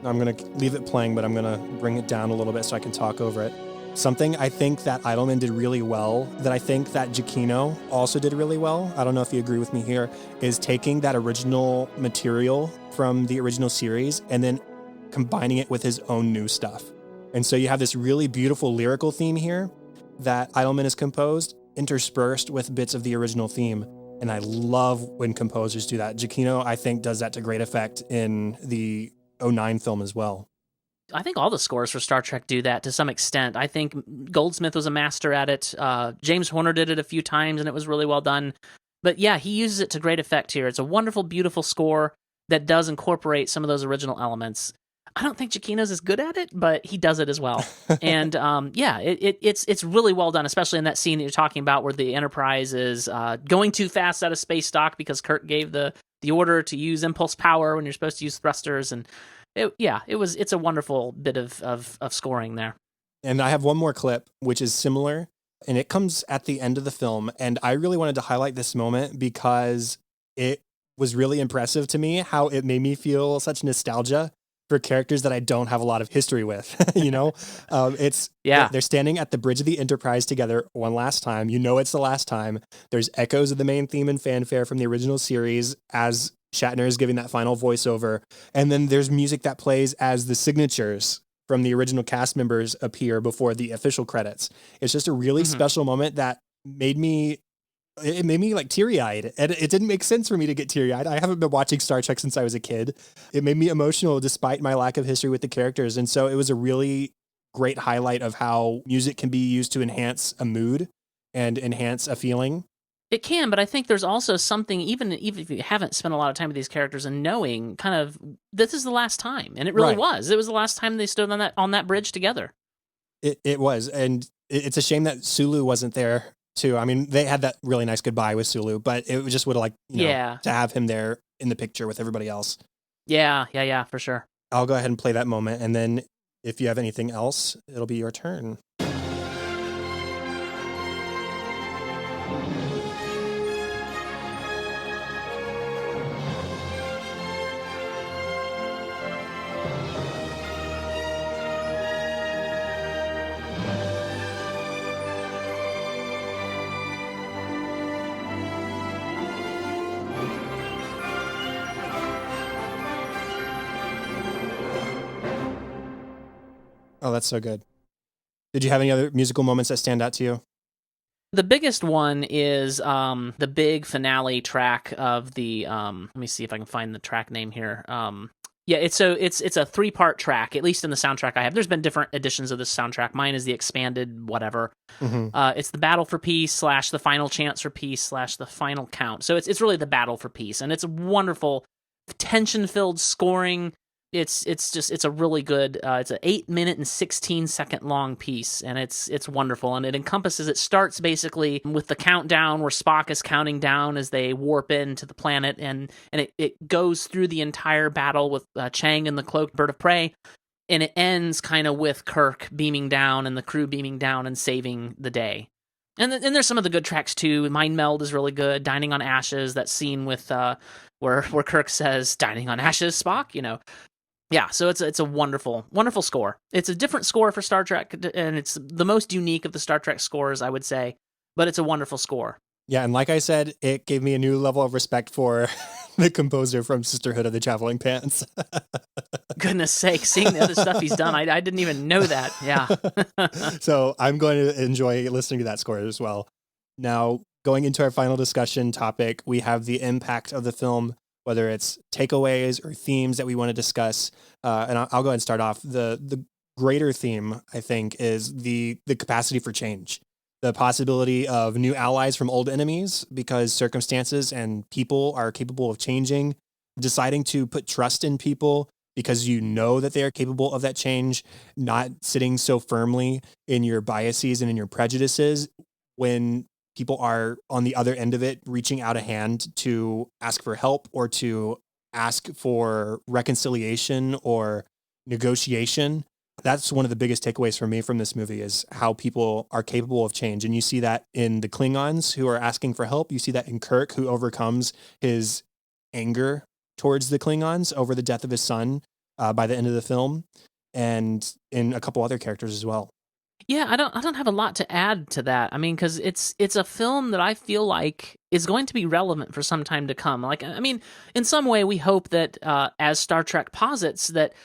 I'm going to leave it playing, but I'm going to bring it down a little bit so I can talk over it. Something I think that Eidelman did really well, that I think that Giacchino also did really well, I don't know if you agree with me here, is taking that original material from the original series and then combining it with his own new stuff. And so you have this really beautiful lyrical theme here that Eidelman has composed, interspersed with bits of the original theme. And I love when composers do that. Giacchino, I think, does that to great effect in the 2009 film as well. I think all the scores for Star Trek do that to some extent. I think Goldsmith was a master at it. James Horner did it a few times, and it was really well done. But yeah, he uses it to great effect here. It's a wonderful, beautiful score that does incorporate some of those original elements. I don't think Giacchino's as good at it, but he does it as well. And it's really well done, especially in that scene that you're talking about where the Enterprise is going too fast out of space dock because Kirk gave the order to use impulse power when you're supposed to use thrusters. And it's a wonderful bit of scoring there. And I have one more clip, which is similar, and it comes at the end of the film. And I really wanted to highlight this moment because it was really impressive to me how it made me feel such nostalgia for characters that I don't have a lot of history with. They're standing at the bridge of the Enterprise together one last time. You know it's the last time. There's echoes of the main theme and fanfare from the original series as Shatner is giving that final voiceover. And then there's music that plays as the signatures from the original cast members appear before the official credits. It's just a really special moment that made me like teary-eyed, and it didn't make sense for me to get teary-eyed. I haven't been watching Star Trek since I was a kid. It made me emotional despite my lack of history with the characters. And so it was a really great highlight of how music can be used to enhance a mood and enhance a feeling. It can, but I think there's also something, even if you haven't spent a lot of time with these characters and knowing kind of this is the last time. And it really was. It was the last time they stood on that bridge together. It was. And it's a shame that Sulu wasn't there too. I mean, they had that really nice goodbye with Sulu, but it just would have to have him there in the picture with everybody else. Yeah, for sure. I'll go ahead and play that moment, and then if you have anything else, it'll be your turn. Oh, that's so good. Did you have any other musical moments that stand out to you? The biggest one is the big finale track of the let me see if I can find the track name here. Yeah, it's a 3-part track, at least in the soundtrack I have. There's been different editions of this soundtrack. Mine is the expanded whatever. Mm-hmm. It's the Battle for Peace / the Final Chance for Peace / the Final Count. So it's really the Battle for Peace, and it's a wonderful, tension-filled scoring. It's a really good. It's an 8-minute and 16-second long piece, and it's wonderful. And it encompasses. It starts basically with the countdown where Spock is counting down as they warp into the planet, and it goes through the entire battle with Chang and the cloaked bird of prey. And it ends kind of with Kirk beaming down and the crew beaming down and saving the day. And there's some of the good tracks too. Mind Meld is really good. Dining on Ashes, that scene with where Kirk says "Dining on Ashes, Spock," Yeah, so it's a wonderful score. It's a different score for Star Trek, and it's the most unique of the Star Trek scores, I would say. But it's a wonderful score. Yeah, and like I said, it gave me a new level of respect for the composer from Sisterhood of the Traveling Pants. Goodness sake, seeing the other stuff he's done, I didn't even know that. Yeah. So I'm going to enjoy listening to that score as well. Now, going into our final discussion topic, we have the impact of the film, whether it's takeaways or themes that we want to discuss. And I'll go ahead and start off. The greater theme, I think, is the capacity for change. The possibility of new allies from old enemies because circumstances and people are capable of changing, deciding to put trust in people because you know that they are capable of that change, not sitting so firmly in your biases and in your prejudices when people are on the other end of it, reaching out a hand to ask for help or to ask for reconciliation or negotiation. That's one of the biggest takeaways for me from this movie is how people are capable of change. And you see that in the Klingons who are asking for help. You see that in Kirk, who overcomes his anger towards the Klingons over the death of his son by the end of the film, and in a couple other characters as well. Yeah, I don't have a lot to add to that. I mean, because it's a film that I feel like is going to be relevant for some time to come. Like, I mean, in some way, we hope that as Star Trek posits that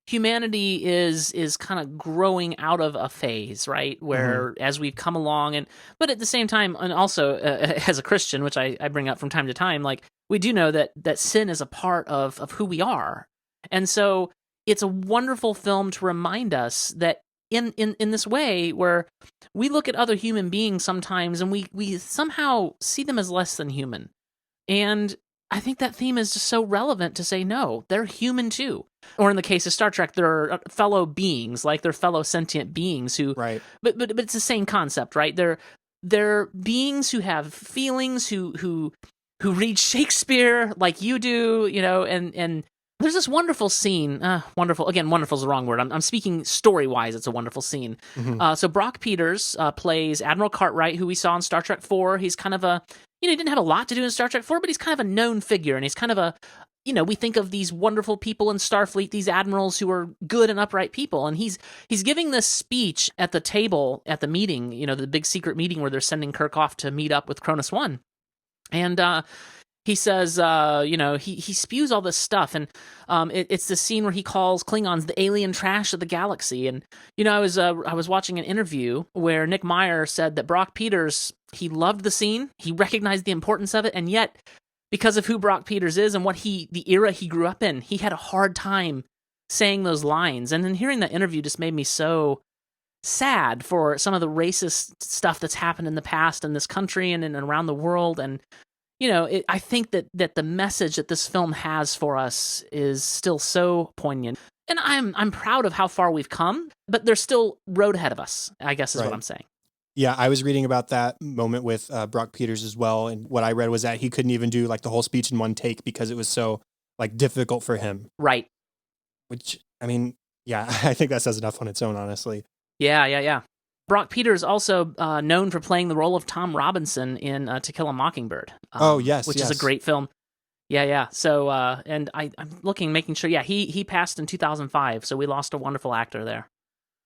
humanity is kind of growing out of a phase, right? Where as we've come along, but at the same time, and also as a Christian, which I bring up from time to time, like we do know that sin is a part of who we are, and so it's a wonderful film to remind us that in this way where we look at other human beings sometimes and we somehow see them as less than human, and I think that theme is just so relevant to say, no, they're human too. Or in the case of Star Trek, they're fellow beings, like they're fellow sentient beings who, right. But it's the same concept, right? They're beings who have feelings, who read Shakespeare like you do, and there's this wonderful scene. Wonderful. Again, wonderful is the wrong word. I'm speaking story-wise. It's a wonderful scene. So Brock Peters plays Admiral Cartwright, who we saw in Star Trek 4. He's kind of he didn't have a lot to do in Star Trek 4, but he's kind of a known figure, and he's kind of we think of these wonderful people in Starfleet, these admirals who are good and upright people, and he's giving this speech at the table at the meeting, the big secret meeting where they're sending Kirk off to meet up with Cronus One, and he says, he spews all this stuff, and it's the scene where he calls Klingons the alien trash of the galaxy. And I was watching an interview where Nick Meyer said that Brock Peters, he loved the scene, he recognized the importance of it, and yet because of who Brock Peters is and the era he grew up in, he had a hard time saying those lines. And then hearing that interview just made me so sad for some of the racist stuff that's happened in the past in this country and around the world. And I think that the message that this film has for us is still so poignant. And I'm proud of how far we've come, but there's still road ahead of us, I guess is what I'm saying. Yeah, I was reading about that moment with Brock Peters as well. And what I read was that he couldn't even do like the whole speech in one take because it was so like difficult for him. Right. Which, I mean, yeah, I think that says enough on its own, honestly. Yeah. Brock Peters also known for playing the role of Tom Robinson in To Kill a Mockingbird. Which is a great film. Yeah. So, and I'm making sure. Yeah, he passed in 2005, so we lost a wonderful actor there.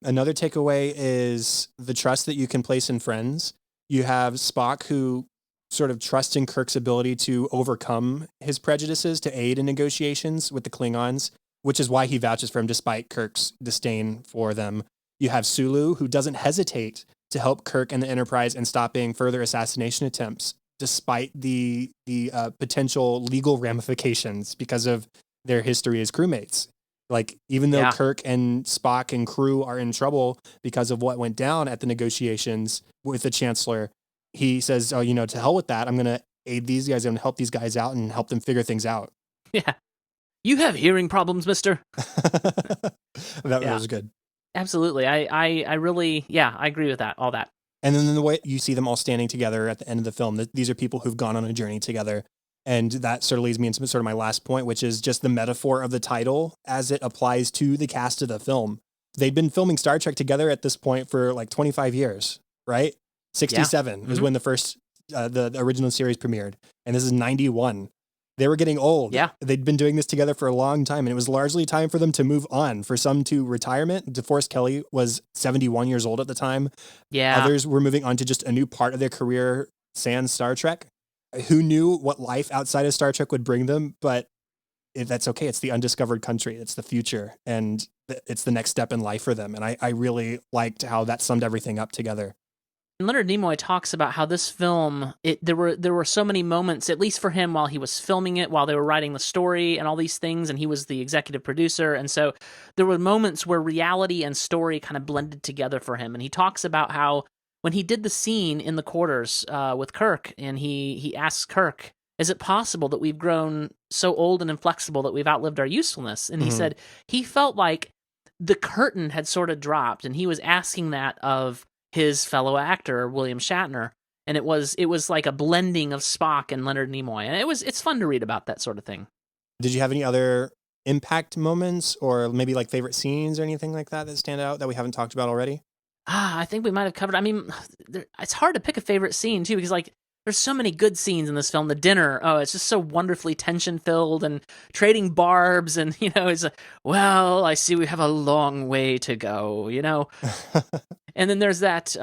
Another takeaway is the trust that you can place in friends. You have Spock who sort of trusts in Kirk's ability to overcome his prejudices to aid in negotiations with the Klingons, which is why he vouches for him despite Kirk's disdain for them. You have Sulu, who doesn't hesitate to help Kirk and the Enterprise in stopping further assassination attempts, despite the potential legal ramifications because of their history as crewmates. Like, even though Kirk and Spock and crew are in trouble because of what went down at the negotiations with the Chancellor, he says, oh, to hell with that. I'm going to aid these guys and help these guys out and help them figure things out. Yeah. You have hearing problems, mister. That was good. Absolutely. I really, I agree with that, all that. And then the way you see them all standing together at the end of the film, these are people who've gone on a journey together. And that sort of leads me into sort of my last point, which is just the metaphor of the title as it applies to the cast of the film. They'd been filming Star Trek together at this point for like 25 years, right? 67 was when the first, the original series premiered. And this is 91. They were getting old. Yeah. They'd been doing this together for a long time, and it was largely time for them to move on. For some to retirement. DeForest Kelley was 71 years old at the time. Yeah. Others were moving on to just a new part of their career, sans Star Trek. Who knew what life outside of Star Trek would bring them? But that's okay. It's the undiscovered country. It's the future, and it's the next step in life for them. And I really liked how that summed everything up together. Leonard Nimoy talks about how this film, there were so many moments, at least for him, while he was filming it, while they were writing the story and all these things, and he was the executive producer, and so there were moments where reality and story kind of blended together for him. And he talks about how when he did the scene in the quarters with Kirk, and he asks Kirk, is it possible that we've grown so old and inflexible that we've outlived our usefulness? And he said he felt like the curtain had sort of dropped, and he was asking that of his fellow actor, William Shatner. And it was like a blending of Spock and Leonard Nimoy. And it's fun to read about that sort of thing. Did you have any other impact moments or maybe like favorite scenes or anything like that stand out that we haven't talked about already? I think we might have covered, it's hard to pick a favorite scene too, because like there's so many good scenes in this film. The dinner, it's just so wonderfully tension-filled, and trading barbs, and, it's well, I see we have a long way to go, And then there's that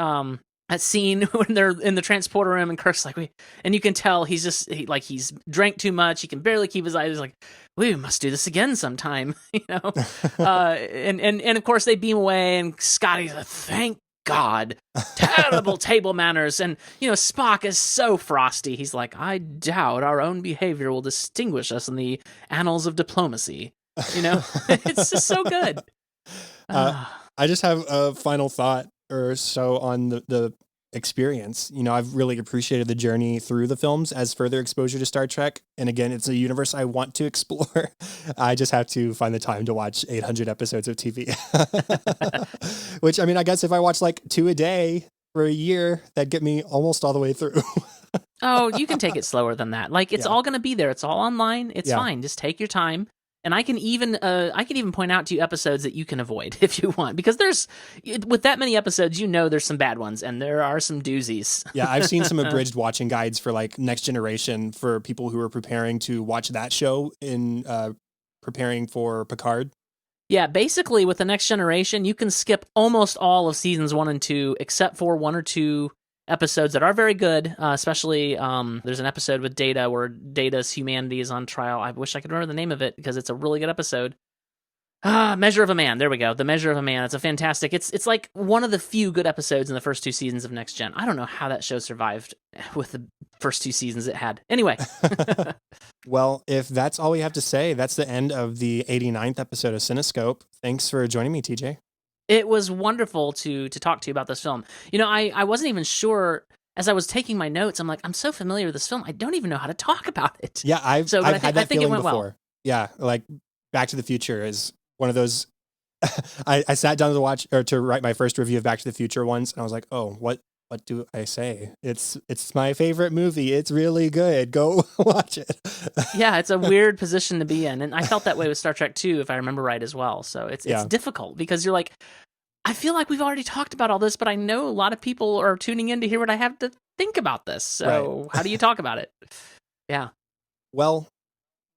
scene when they're in the transporter room, and Kirk's like, and you can tell he's drank too much. He can barely keep his eyes. He's like, we must do this again sometime, and of course they beam away, and Scotty's like, thank God, terrible table manners. And, Spock is so frosty. He's like, I doubt our own behavior will distinguish us in the annals of diplomacy. It's just so good. I just have a final thought or so on the experience. I've really appreciated the journey through the films as further exposure to Star Trek. And again, it's a universe I want to explore. I just have to find the time to watch 800 episodes of TV. Which, I guess if I watch like 2 a day for a year, that'd get me almost all the way through. Oh, you can take it slower than that. Like, it's all going to be there. It's all online. It's fine. Just take your time. And I can even point out to you episodes that you can avoid if you want, because with that many episodes, there's some bad ones, and there are some doozies. Yeah, I've seen some abridged watching guides for like Next Generation for people who are preparing to watch that show in preparing for Picard. Yeah, basically with the Next Generation, you can skip almost all of seasons 1 and 2, except for 1 or 2 episodes that are very good, especially there's an episode with Data where Data's humanity is on trial. I wish I could remember the name of it because it's a really good episode. Measure of a Man. There we go. The Measure of a Man. It's a fantastic. It's like one of the few good episodes in the first 2 seasons of Next Gen. I don't know how that show survived with the first 2 seasons it had. Anyway. Well, if that's all we have to say, that's the end of the 89th episode of Cinescope. Thanks for joining me, TJ. It was wonderful to talk to you about this film. I wasn't even sure, as I was taking my notes, I'm like, I'm so familiar with this film, I don't even know how to talk about it. Yeah, I've had that feeling before. Well. Yeah, like Back to the Future is one of those. I sat down to write my first review of Back to the Future once, and I was like, oh, what do I say? It's my favorite movie. It's really good. Go watch it. Yeah, it's a weird position to be in. And I felt that way with Star Trek 2, if I remember right as well. So it's difficult because you're like, I feel like we've already talked about all this, but I know a lot of people are tuning in to hear what I have to think about this. So How do you talk about it? Yeah. Well,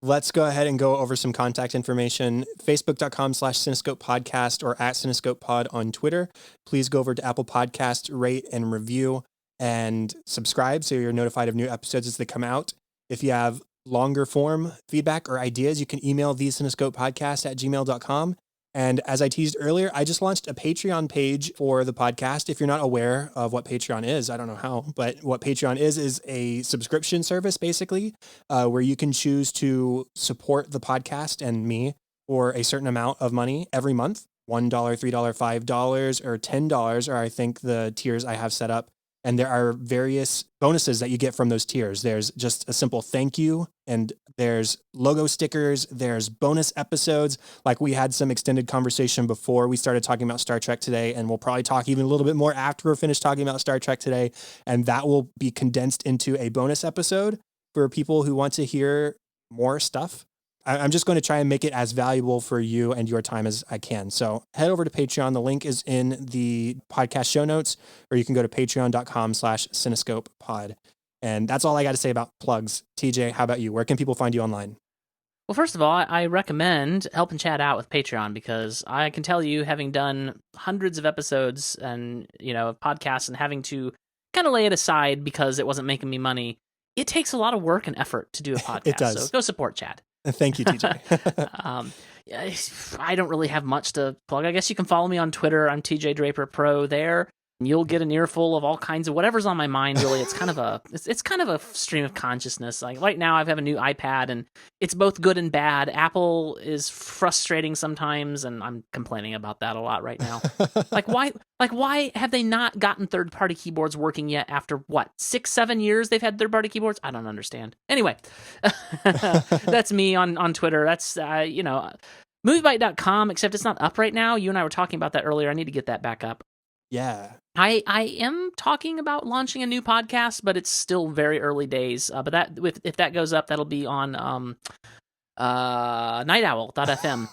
let's go ahead and go over some contact information. Facebook.com/Cinescope Podcast or @Cinescope Pod on Twitter. Please go over to Apple Podcasts, rate and review, and subscribe so you're notified of new episodes as they come out. If you have longer form feedback or ideas, you can email thecinescopepodcast@gmail.com. And as I teased earlier, I just launched a Patreon page for the podcast. If you're not aware of what Patreon is, I don't know how, but what Patreon is a subscription service, basically, where you can choose to support the podcast and me for a certain amount of money every month. $1, $3, $5, or $10 are, I think, the tiers I have set up. And there are various bonuses that you get from those tiers. There's just a simple thank you, and there's logo stickers, there's bonus episodes. Like we had some extended conversation before we started talking about Star Trek today, and we'll probably talk even a little bit more after we're finished talking about Star Trek today. And that will be condensed into a bonus episode for people who want to hear more stuff. I'm just going to try and make it as valuable for you and your time as I can. So head over to Patreon. The link is in the podcast show notes, or you can go to patreon.com/Cinescope Pod. And that's all I got to say about plugs. TJ, how about you? Where can people find you online? Well, first of all, I recommend helping Chad out with Patreon, because I can tell you, having done hundreds of episodes and, of podcasts, and having to kind of lay it aside because it wasn't making me money, it takes a lot of work and effort to do a podcast. It does. So go support Chad. Thank you, TJ. I don't really have much to plug. I guess you can follow me on Twitter. I'm TJ Draper Pro there. You'll get an earful of all kinds of whatever's on my mind. Really, it's kind of a stream of consciousness. Like right now, I have a new iPad, and it's both good and bad. Apple is frustrating sometimes, and I'm complaining about that a lot right now. Why have they not gotten third-party keyboards working yet? After what, 6-7 years they've had third-party keyboards? I don't understand. Anyway, that's me on Twitter. That's Moviebite.com. Except it's not up right now. You and I were talking about that earlier. I need to get that back up. Yeah. I am talking about launching a new podcast, but it's still very early days. But if that goes up, that'll be on nightowl.fm.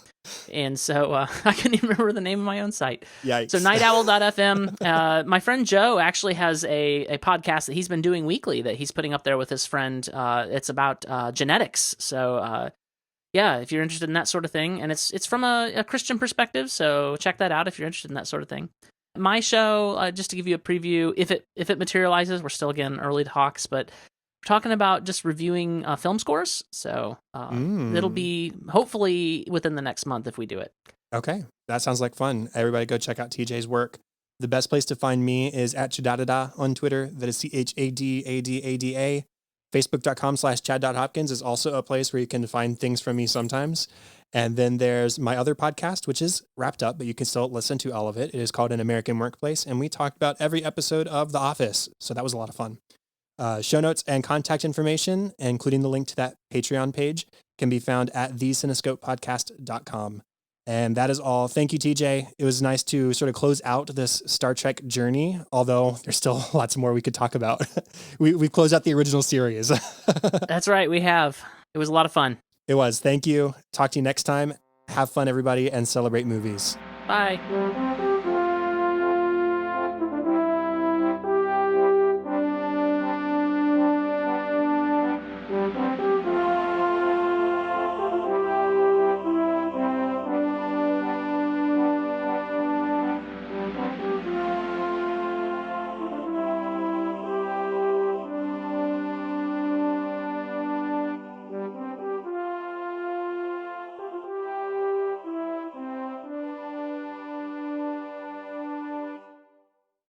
And so I couldn't even remember the name of my own site. Yikes. So nightowl.fm. My friend Joe actually has a podcast that he's been doing weekly that he's putting up there with his friend. It's about genetics. So yeah, if you're interested in that sort of thing, and it's from a Christian perspective, so check that out if you're interested in that sort of thing. My show, just to give you a preview, if it materializes, we're still again early talks, but we're talking about just reviewing film scores. So it'll be hopefully within the next month if we do it. Okay. That sounds like fun. Everybody go check out TJ's work. The best place to find me is at Chadadada on Twitter. That is ChadAdada. Facebook.com/Chad.Hopkins is also a place where you can find things from me sometimes. And then there's my other podcast, which is wrapped up, but you can still listen to all of it. It is called An American Workplace, and we talked about every episode of The Office. So that was a lot of fun. Show notes and contact information, including the link to that Patreon page, can be found at thecinescopepodcast.com. And that is all. Thank you, TJ. It was nice to sort of close out this Star Trek journey, although there's still lots more we could talk about. We've closed out the original series. That's right. We have. It was a lot of fun. It was. Thank you. Talk to you next time. Have fun, everybody, and celebrate movies. Bye.